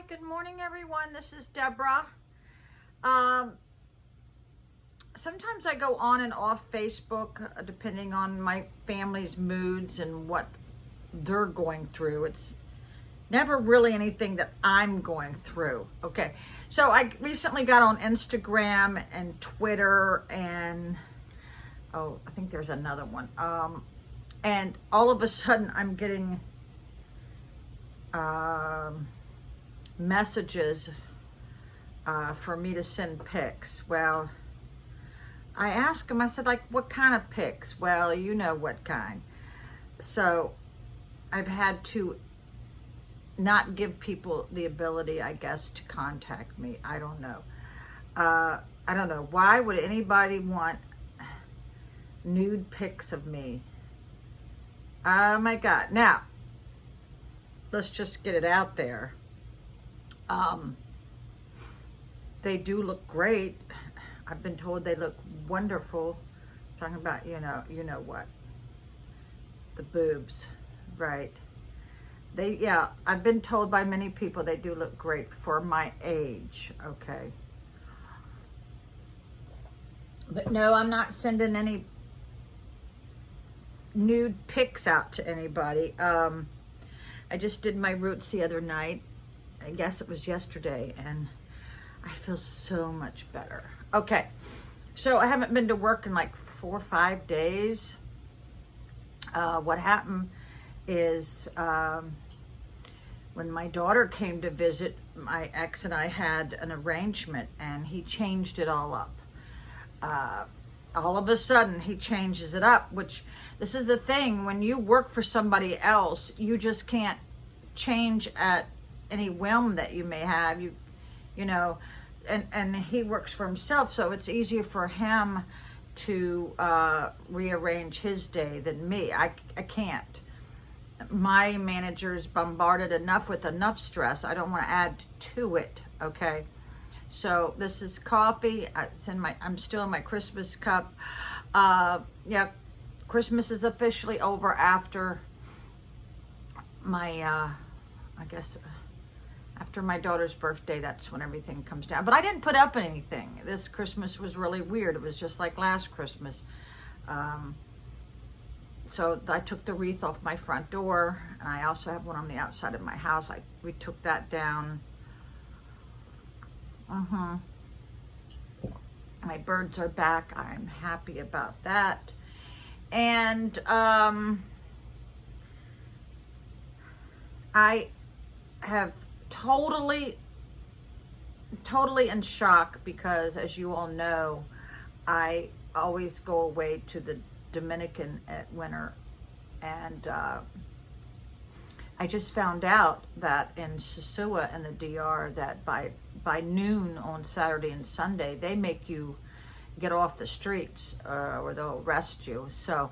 Good morning, everyone. This is Deborah. Sometimes I go on and off Facebook depending on my family's moods and what they're going through. It's never really anything that I'm going through. Okay, so I recently got on Instagram and Twitter and I think there's another one. And all of a sudden I'm getting messages for me to send pics. Well, I asked them, I said, like, what kind of pics? Well, you know what kind. So I've had to not give people the ability, I guess, to contact me. I don't know. I don't know. Why would anybody want nude pics of me? Oh my God. Now, let's just get it out there. They do look great. I've been told they look wonderful. Talking about, you know what? The boobs, right? I've been told by many people they do look great for my age, okay? But no, I'm not sending any nude pics out to anybody. I just did my roots the other night. I guess it was yesterday, and I feel so much better. Okay, so I haven't been to work in like 4 or 5 days. What happened is when my daughter came to visit, my ex and I had an arrangement, and he changed it all up. All of a sudden, he changes it up, which this is the thing. When you work for somebody else, you just can't change at any whim that you may have. You know, and he works for himself, so it's easier for him to rearrange his day than me. I can't. My manager's bombarded enough with enough stress. I don't want to add to it, okay? So this is coffee. I'm still in my Christmas cup. Christmas is officially over after my, after my daughter's birthday. That's when everything comes down. But I didn't put up anything. This Christmas was really weird. It was just like last Christmas. So I took the wreath off my front door, and I also have one on the outside of my house. We took that down. My birds are back. I'm happy about that. And I have totally in shock because, as you all know, I always go away to the Dominican at winter, and I just found out that in Sosua in the DR that by noon on Saturday and Sunday they make you get off the streets or they'll arrest you. So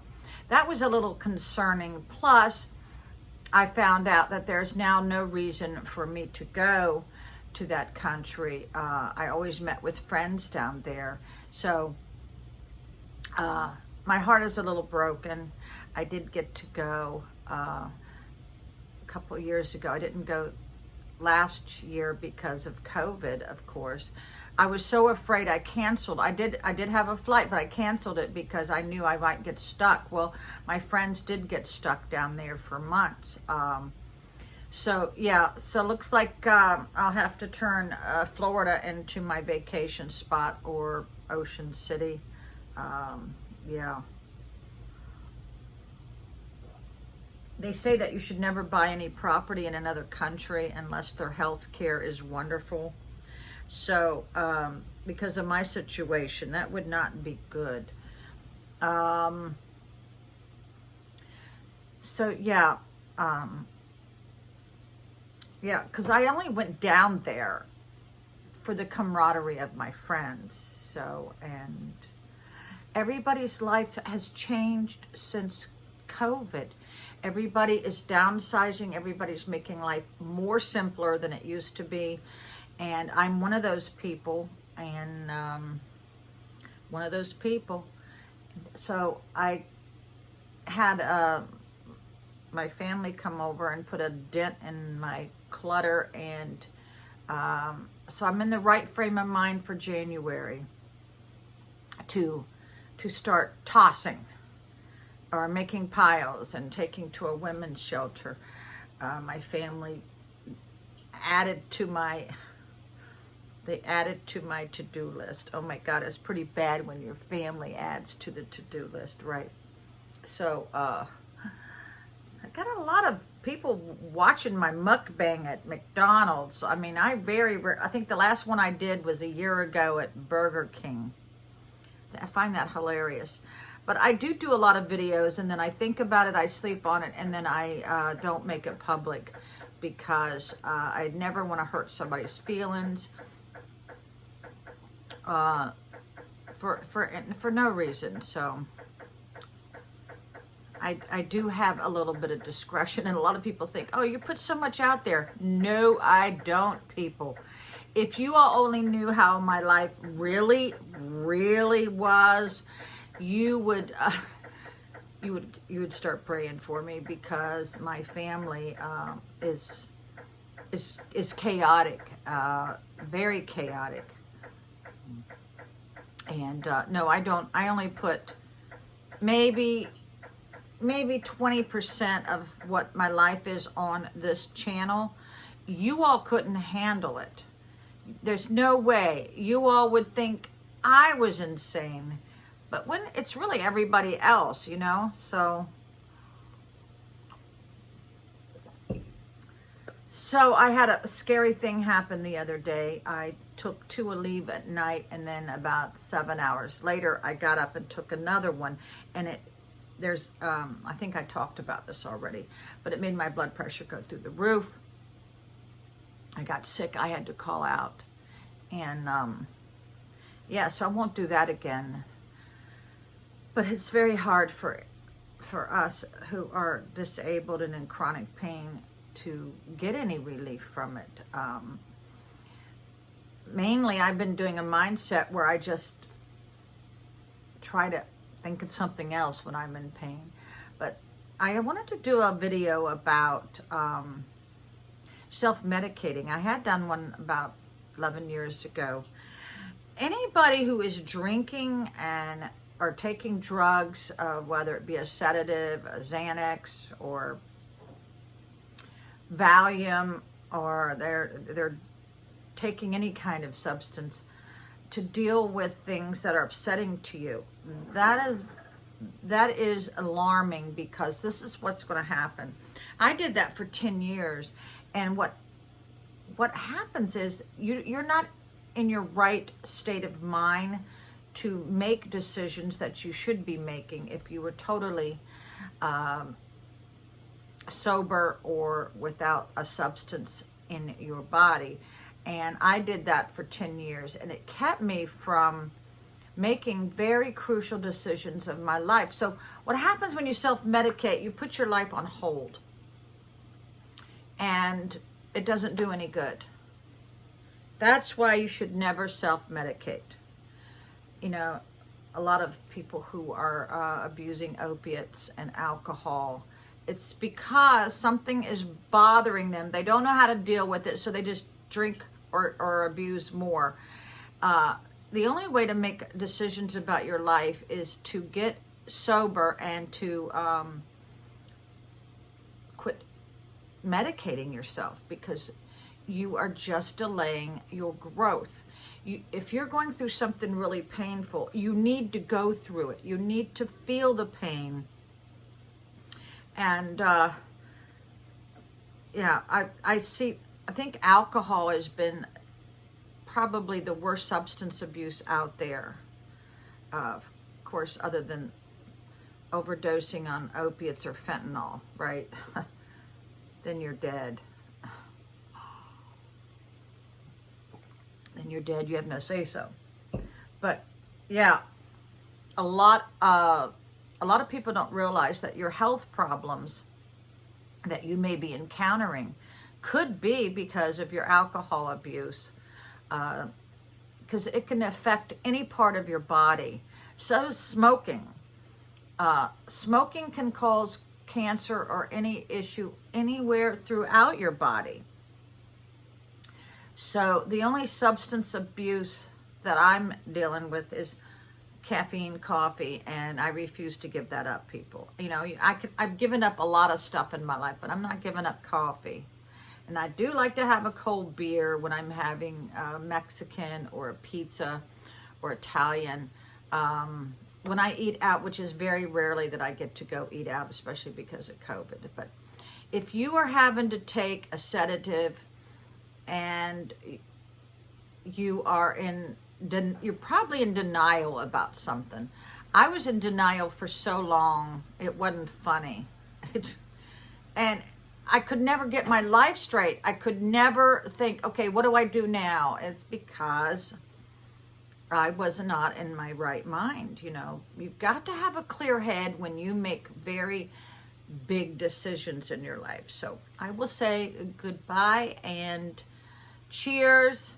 that was a little concerning. Plus, I found out that there's now no reason for me to go to that country. I always met with friends down there. So my heart is a little broken. I did get to go a couple of years ago. I didn't go last year because of COVID, of course. I was so afraid I canceled. I did have a flight, but I canceled it because I knew I might get stuck. Well, my friends did get stuck down there for months. So looks like I'll have to turn Florida into my vacation spot, or Ocean City. They say that you should never buy any property in another country unless their health care is wonderful. So, because of my situation, that would not be good. Because I only went down there for the camaraderie of my friends. So, and everybody's life has changed since COVID. Everybody is downsizing. Everybody's making life more simpler than it used to be. And I'm one of those people, So I had my family come over and put a dent in my clutter and So I'm in the right frame of mind for January to start tossing or making piles and taking to a women's shelter. My family added to my to-do list. Oh my God, it's pretty bad when your family adds to the to-do list, right? So I got a lot of people watching my mukbang at McDonald's. I mean, I think the last one I did was a year ago at Burger King. I find that hilarious. But I do a lot of videos, and then I think about it, I sleep on it, and then I don't make it public because I never want to hurt somebody's feelings for no reason. So I do have a little bit of discretion, and a lot of people think, oh, you put so much out there. No, I don't, people. If you all only knew how my life really, really was, you would start praying for me, because my family is chaotic, very chaotic. And no, I don't. I only put maybe 20% of what my life is on this channel. You all couldn't handle it. There's no way. You all would think I was insane. But when it's really everybody else, you know? So I had a scary thing happen the other day. I took 2 a leave at night, and then about 7 hours later, I got up and took another one. And I think I talked about this already, but it made my blood pressure go through the roof. I got sick. I had to call out. And yeah, so I won't do that again. But it's very hard for us who are disabled and in chronic pain to get any relief from it. Mainly, I've been doing a mindset where I just try to think of something else when I'm in pain. But I wanted to do a video about self-medicating. I had done one about 11 years ago. Anybody who is drinking or taking drugs, whether it be a sedative, a Xanax, or Valium, or they're taking any kind of substance to deal with things that are upsetting to you, that is alarming, because this is what's going to happen. I did that for 10 years, and what happens is you're not in your right state of mind to make decisions that you should be making if you were totally sober or without a substance in your body. And I did that for 10 years, and it kept me from making very crucial decisions of my life. So what happens when you self-medicate, you put your life on hold, and it doesn't do any good. That's why you should never self-medicate. You know, a lot of people who are abusing opiates and alcohol, it's because something is bothering them. They don't know how to deal with it, so they just drink or abuse more. The only way to make decisions about your life is to get sober and to quit medicating yourself, because you are just delaying your growth. If you're going through something really painful, you need to go through it. You need to feel the pain. And yeah, I think alcohol has been probably the worst substance abuse out there. Of course, other than overdosing on opiates or fentanyl, right? Then you're dead. Then you're dead. You have no say-so. But yeah, a lot of people don't realize that your health problems that you may be encountering could be because of your alcohol abuse, because it can affect any part of your body. So smoking. Smoking can cause cancer or any issue anywhere throughout your body. So the only substance abuse that I'm dealing with is caffeine, coffee, and I refuse to give that up, people. You know, I've given up a lot of stuff in my life, but I'm not giving up coffee. And I do like to have a cold beer when I'm having Mexican or a pizza or Italian. When I eat out, which is very rarely that I get to go eat out, especially because of COVID. But if you are having to take a sedative and you are you're probably in denial about something. I was in denial for so long, it wasn't funny. And I could never get my life straight. I could never think, okay, what do I do now? It's because I was not in my right mind. You know, you've got to have a clear head when you make very big decisions in your life. So I will say goodbye and cheers.